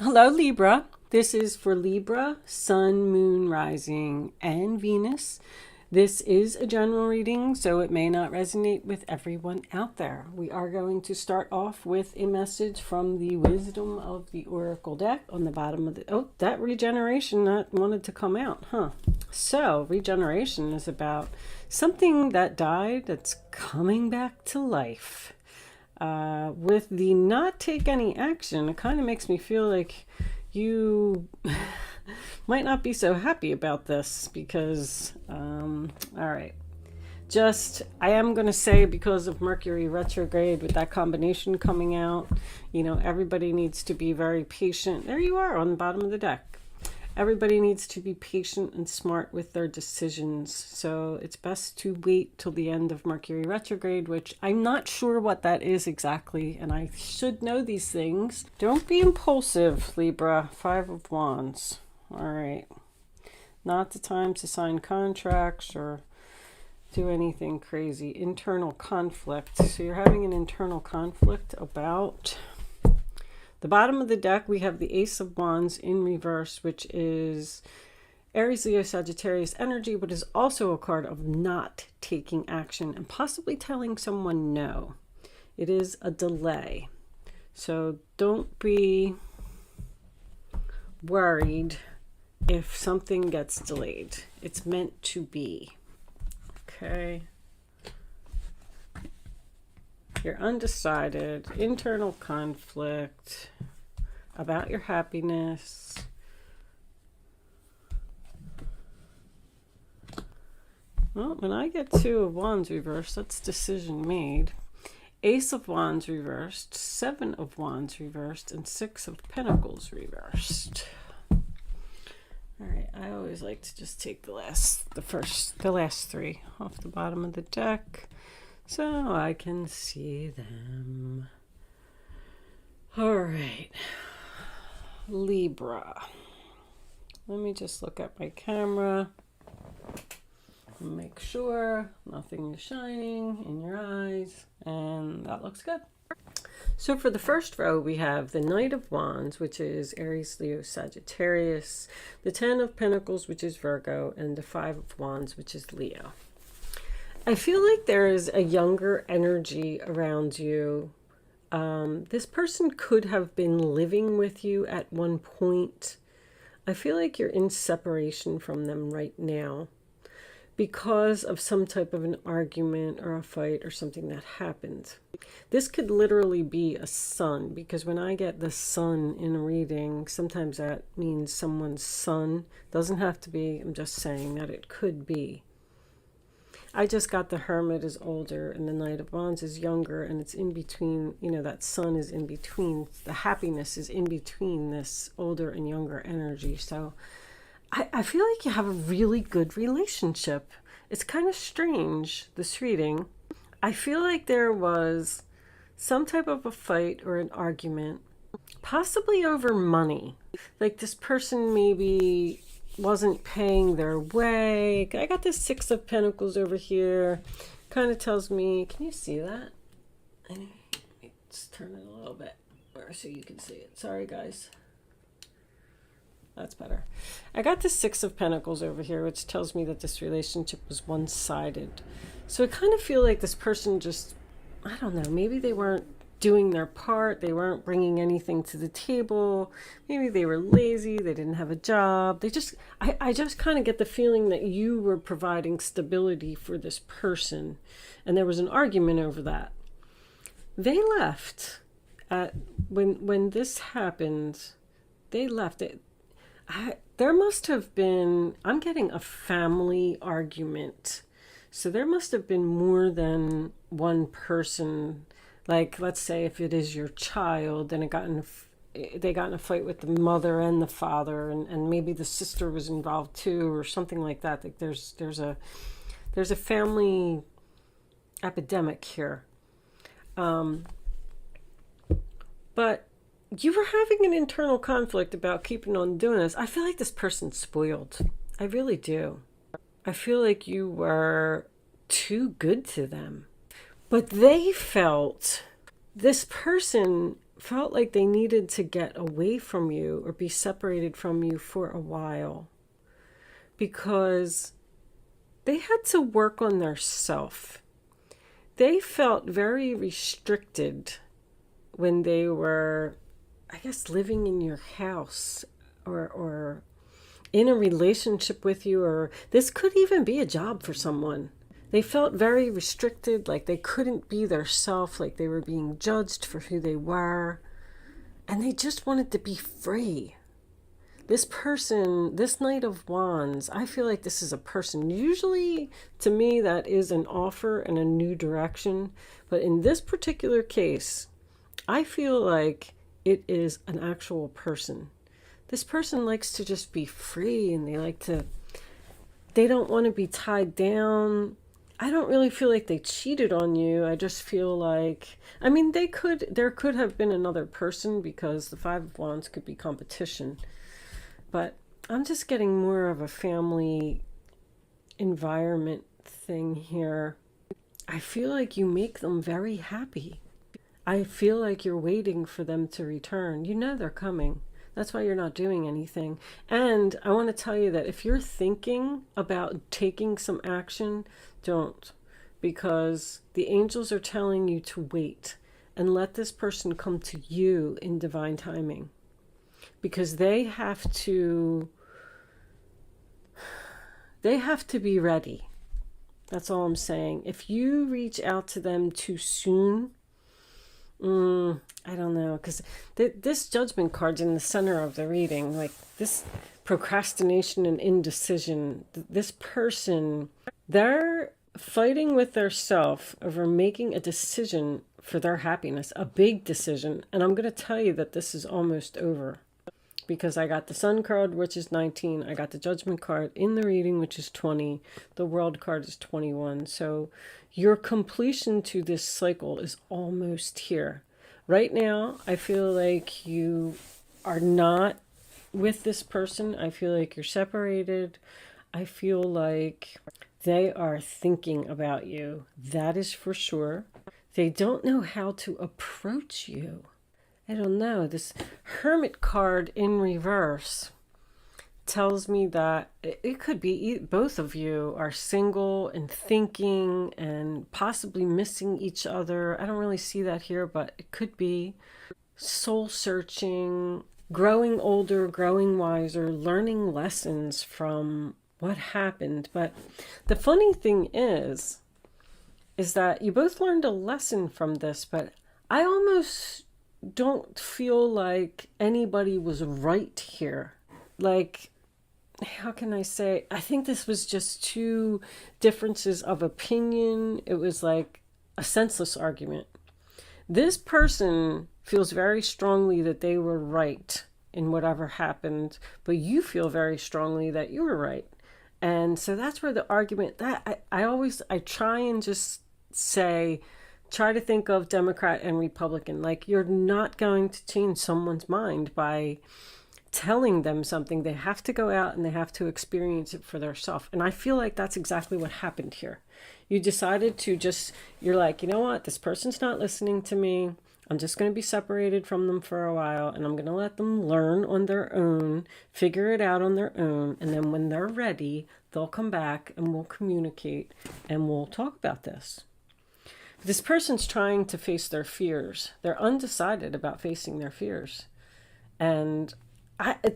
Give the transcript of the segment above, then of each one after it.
Hello, Libra. This is for Libra, Sun, Moon, Rising, and Venus. This is a general reading, so it may not resonate with everyone out there. We are going to start off with a message from the Wisdom of the Oracle deck on the bottom of the... Oh, that regeneration that wanted to come out, huh? So, regeneration is about something that died that's coming back to life. With the not take any action, it kind of makes me feel like you might not be so happy about this because, all right. I am going to say because of Mercury retrograde with that combination coming out, everybody needs to be very patient. There you are on the bottom of the deck. Everybody needs to be patient and smart with their decisions. So it's best to wait till the end of Mercury retrograde, which I'm not sure what that is exactly. And I should know these things. Don't be impulsive, Libra. 5 of Wands. All right. Not the time to sign contracts or do anything crazy. Internal conflict. So you're having an internal conflict about... The bottom of the deck, we have the Ace of Wands in reverse, which is Aries, Leo, Sagittarius energy, but is also a card of not taking action and possibly telling someone no. It is a delay. So don't be worried if something gets delayed. It's meant to be. Okay. You're undecided, internal conflict about your happiness. Well, when I get 2 of Wands reversed, that's decision made. Ace of Wands reversed, 7 of Wands reversed, and 6 of Pentacles reversed. All right, I always like to just take the last 3 off the bottom of the deck, so I can see them. All right, Libra. Let me just look at my camera and make sure nothing is shining in your eyes, and that looks good. So for the first row, we have the Knight of Wands, which is Aries, Leo, Sagittarius, the 10 of Pentacles, which is Virgo, and the 5 of Wands, which is Leo. I feel like there is a younger energy around you. This person could have been living with you at one point. I feel like you're in separation from them right now because of some type of an argument or a fight or something that happened. This could literally be a sun, because when I get the sun in a reading, sometimes that means someone's son. Doesn't have to be, I'm just saying that it could be. I just got the Hermit is older and the Knight of Wands is younger, and it's in between, that sun is in between. The happiness is in between this older and younger energy. So I feel like you have a really good relationship. It's kind of strange, this reading. I feel like there was some type of a fight or an argument, possibly over money. Like this person maybe wasn't paying their way. I got this 6 of Pentacles over here. Kind of tells me, can you see that? Let's turn it a little bit so you can see it. Sorry, guys. That's better. I got the 6 of Pentacles over here, which tells me that this relationship was one-sided. So I kind of feel like this person just, I don't know, maybe they weren't doing their part. They weren't bringing anything to the table. Maybe they were lazy. They didn't have a job. I just kind of get the feeling that you were providing stability for this person, and there was an argument over that. They left. When this happened, they left it. There must have been, I'm getting a family argument. So there must have been more than one person. Like, let's say if it is your child, then they got in a fight with the mother and the father, and maybe the sister was involved too, or something like that. Like there's a family epidemic here. But you were having an internal conflict about keeping on doing this. I feel like this person's spoiled. I really do. I feel like you were too good to them. But they felt, this person felt like they needed to get away from you or be separated from you for a while, because they had to work on their self. They felt very restricted when they were, I guess, living in your house or in a relationship with you, or this could even be a job for someone. They felt very restricted, like they couldn't be their self, like they were being judged for who they were, and they just wanted to be free. This person, this Knight of Wands, I feel like this is a person. Usually, to me, that is an offer and a new direction. But in this particular case, I feel like it is an actual person. This person likes to just be free, and they don't want to be tied down. I don't really feel like they cheated on you. I just feel like, I mean, there could have been another person, because the Five of Wands could be competition. But I'm just getting more of a family environment thing here. I feel like you make them very happy. I feel like you're waiting for them to return. You know they're coming. That's why you're not doing anything. And I want to tell you that if you're thinking about taking some action, don't. Because the angels are telling you to wait and let this person come to you in divine timing. Because they have to be ready. That's all I'm saying. If you reach out to them too soon, I don't know, because this Judgment card's in the center of the reading, like this procrastination and indecision. This person, they're fighting with their self over making a decision for their happiness, a big decision. And I'm going to tell you that this is almost over, because I got the Sun card, which is 19. I got the Judgment card in the reading, which is 20. The World card is 21. So your completion to this cycle is almost here. Right now, I feel like you are not with this person. I feel like you're separated. I feel like they are thinking about you. That is for sure. They don't know how to approach you. I don't know. This Hermit card in reverse tells me that it could be both of you are single and thinking and possibly missing each other. I don't really see that here, but it could be soul searching, growing older, growing wiser, learning lessons from what happened. But the funny thing is that you both learned a lesson from this, but I almost don't feel like anybody was right here. Like, how can I say? I think this was just two differences of opinion. It was like a senseless argument. This person feels very strongly that they were right in whatever happened, but you feel very strongly that you were right. And so that's where the argument, that I try and just say, try to think of Democrat and Republican. Like, you're not going to change someone's mind by telling them something. They have to go out and they have to experience it for themselves. And I feel like that's exactly what happened here. You decided to just, you're like, you know what? This person's not listening to me. I'm just going to be separated from them for a while, and I'm going to let them learn on their own, figure it out on their own. And then when they're ready, they'll come back and we'll communicate and we'll talk about this. This person's trying to face their fears. They're undecided about facing their fears. And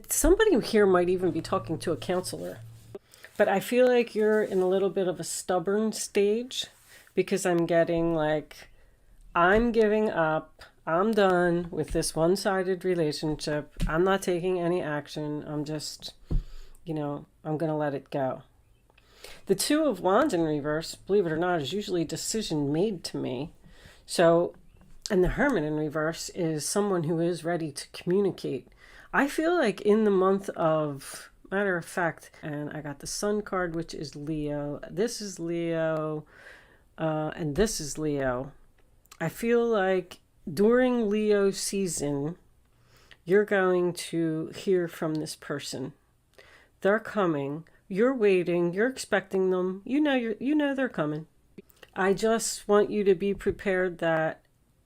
somebody here might even be talking to a counselor. But I feel like you're in a little bit of a stubborn stage, because I'm getting like, I'm giving up. I'm done with this one-sided relationship. I'm not taking any action. I'm just, I'm going to let it go. The Two of Wands in reverse, believe it or not, is usually a decision made to me. So, and the Hermit in reverse is someone who is ready to communicate. I feel like in the month of, matter of fact, and I got the Sun card, which is Leo. This is Leo, and this is Leo. I feel like during Leo season, you're going to hear from this person. They're coming. You're waiting. You're expecting them. You know they're coming. I just want you to be prepared that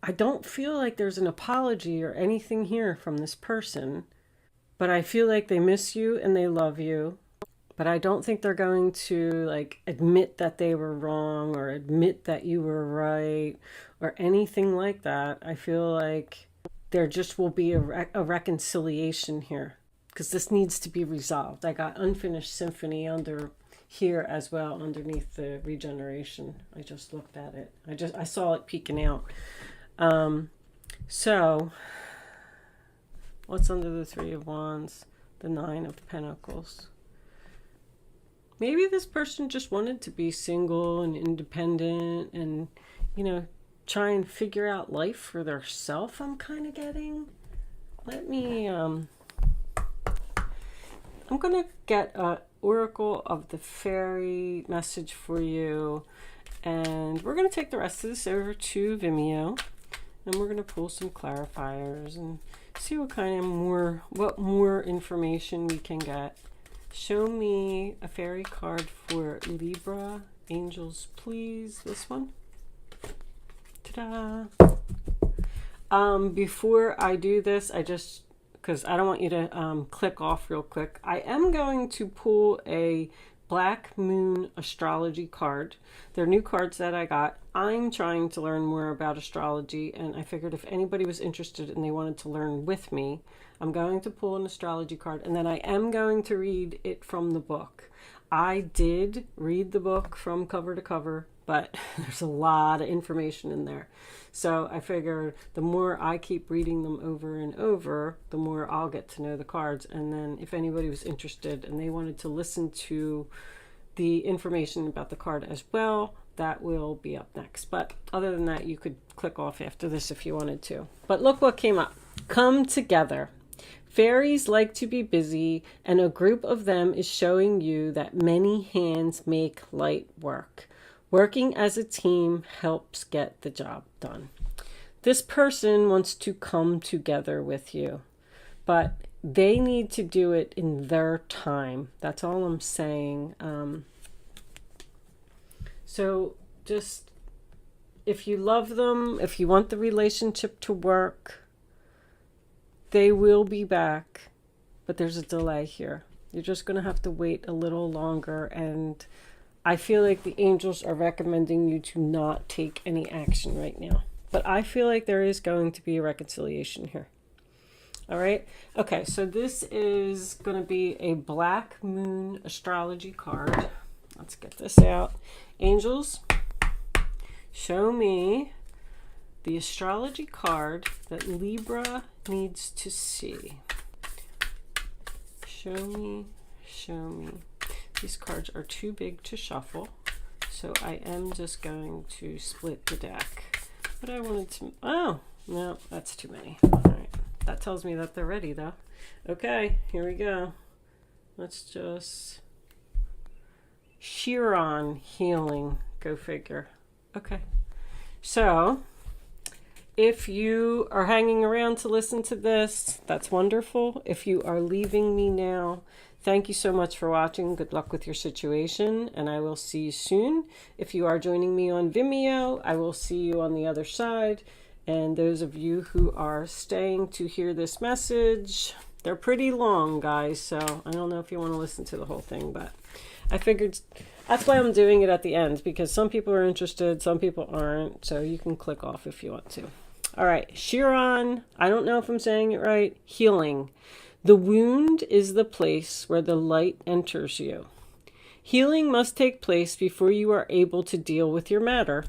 I don't feel like there's an apology or anything here from this person, but I feel like they miss you and they love you. But I don't think they're going to like admit that they were wrong or admit that you were right or anything like that. I feel like there just will be a reconciliation here because this needs to be resolved. I got unfinished symphony under here as well underneath the regeneration. I just looked at it. I saw it peeking out. So what's under the Three of Wands? The Nine of Pentacles. Maybe this person just wanted to be single and independent and, you know, try and figure out life for theirself, I'm kind of getting. Let me, I'm going to get a Oracle of the Fairy message for you. And we're going to take the rest of this over to Vimeo. And we're going to pull some clarifiers and see what more information we can get. Show me a fairy card for Libra. Angels, please. This one. Ta-da! Before I do this, because I don't want you to click off real quick, I am going to pull a Black Moon astrology card. They're new cards that I got. I'm trying to learn more about astrology, and I figured if anybody was interested and they wanted to learn with me, I'm going to pull an astrology card, and then I am going to read it from the book. I did read the book from cover to cover, but there's a lot of information in there. So I figure the more I keep reading them over and over, the more I'll get to know the cards. And then if anybody was interested and they wanted to listen to the information about the card as well, that will be up next. But other than that, you could click off after this if you wanted to. But look what came up. Come together. Fairies like to be busy, and a group of them is showing you that many hands make light work. Working as a team helps get the job done. This person wants to come together with you, but they need to do it in their time. That's all I'm saying. So just, if you love them, if you want the relationship to work, they will be back, but there's a delay here. You're just going to have to wait a little longer, and I feel like the angels are recommending you to not take any action right now. But I feel like there is going to be a reconciliation here. All right? Okay, so this is going to be a Black Moon astrology card. Let's get this out. Angels, show me the astrology card that Libra needs to see. Show me, show me. These cards are too big to shuffle, so I am just going to split the deck. But I wanted to, oh, no, that's too many. All right, that tells me that they're ready though. Okay, here we go. Let's just, Chiron healing, go figure. Okay, so if you are hanging around to listen to this, that's wonderful. If you are leaving me now, thank you so much for watching. Good luck with your situation, and I will see you soon. If you are joining me on Vimeo, I will see you on the other side. And those of you who are staying to hear this message, they're pretty long, guys, so I don't know if you want to listen to the whole thing, but I figured that's why I'm doing it at the end, because some people are interested, some people aren't, so you can click off if you want to. All right, Chiron, I don't know if I'm saying it right, healing. The wound is the place where the light enters you. Healing must take place before you are able to deal with your matter.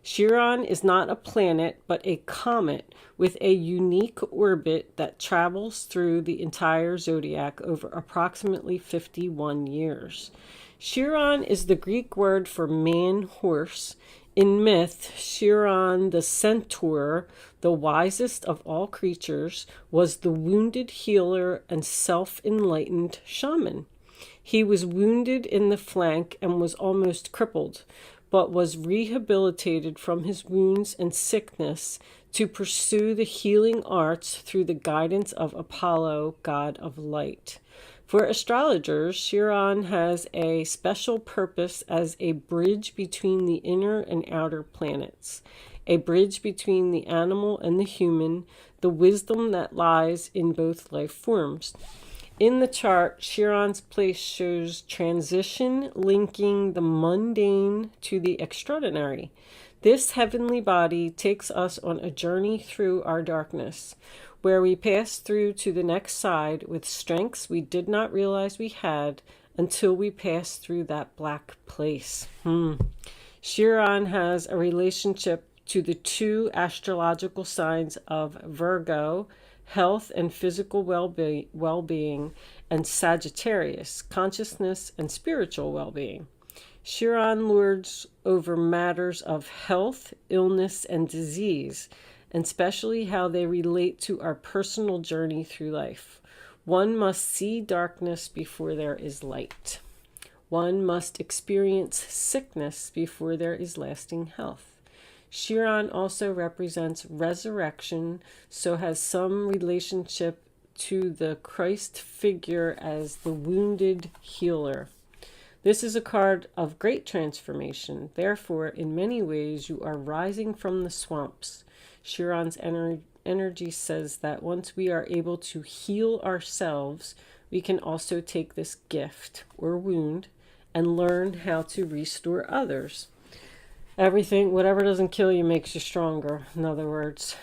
Chiron is not a planet, but a comet with a unique orbit that travels through the entire zodiac over approximately 51 years. Chiron is the Greek word for man-horse. In myth, Chiron the centaur, the wisest of all creatures, was the wounded healer and self-enlightened shaman. He was wounded in the flank and was almost crippled, but was rehabilitated from his wounds and sickness to pursue the healing arts through the guidance of Apollo, god of light. For astrologers, Chiron has a special purpose as a bridge between the inner and outer planets. a bridge between the animal and the human, the wisdom that lies in both life forms. In the chart, Chiron's place shows transition, linking the mundane to the extraordinary. This heavenly body takes us on a journey through our darkness, where we pass through to the next side with strengths we did not realize we had until we pass through that black place. Chiron has a relationship to the two astrological signs of Virgo, health and physical well-being, and Sagittarius, consciousness and spiritual well-being. Chiron lords over matters of health, illness, and disease, and especially how they relate to our personal journey through life. One must see darkness before there is light. One must experience sickness before there is lasting health. Chiron also represents resurrection, so has some relationship to the Christ figure as the wounded healer. This is a card of great transformation. Therefore, in many ways, you are rising from the swamps. Chiron's energy says that once we are able to heal ourselves, we can also take this gift or wound and learn how to restore others. Everything, whatever doesn't kill you makes you stronger, in other words.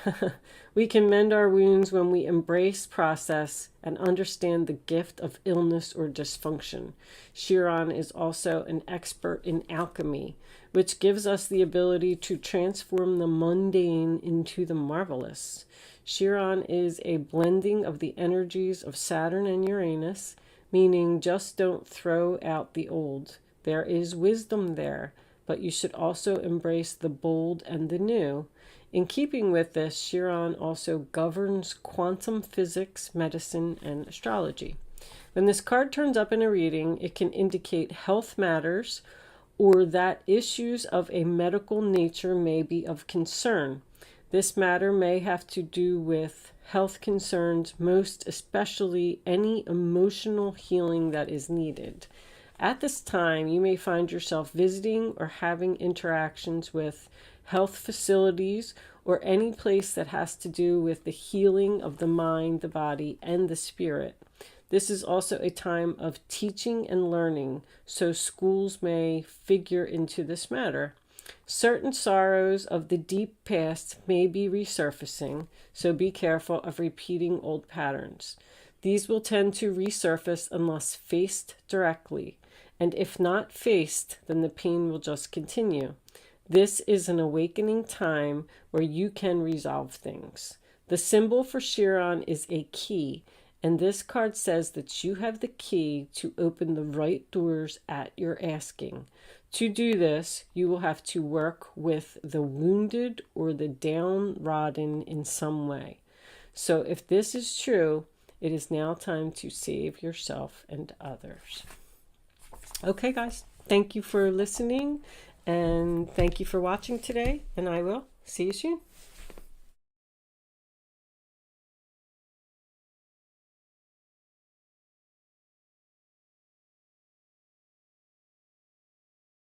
We can mend our wounds when we embrace process and understand the gift of illness or dysfunction. Chiron is also an expert in alchemy, which gives us the ability to transform the mundane into the marvelous. Chiron is a blending of the energies of Saturn and Uranus, meaning just don't throw out the old. There is wisdom there, but you should also embrace the bold and the new. In keeping with this, Chiron also governs quantum physics, medicine, and astrology. When this card turns up in a reading, it can indicate health matters or that issues of a medical nature may be of concern. This matter may have to do with health concerns, most especially any emotional healing that is needed. At this time, you may find yourself visiting or having interactions with health facilities or any place that has to do with the healing of the mind, the body, and the spirit. This is also a time of teaching and learning, so schools may figure into this matter. Certain sorrows of the deep past may be resurfacing, so be careful of repeating old patterns. These will tend to resurface unless faced directly, and if not faced, then the pain will just continue. This is an awakening time where you can resolve things. The symbol for Chiron is a key, and this card says that you have the key to open the right doors at your asking. To do this, you will have to work with the wounded or the downtrodden in some way. So if this is true, it is now time to save yourself and others. Okay, guys, thank you for listening, and thank you for watching today, and I will see you soon.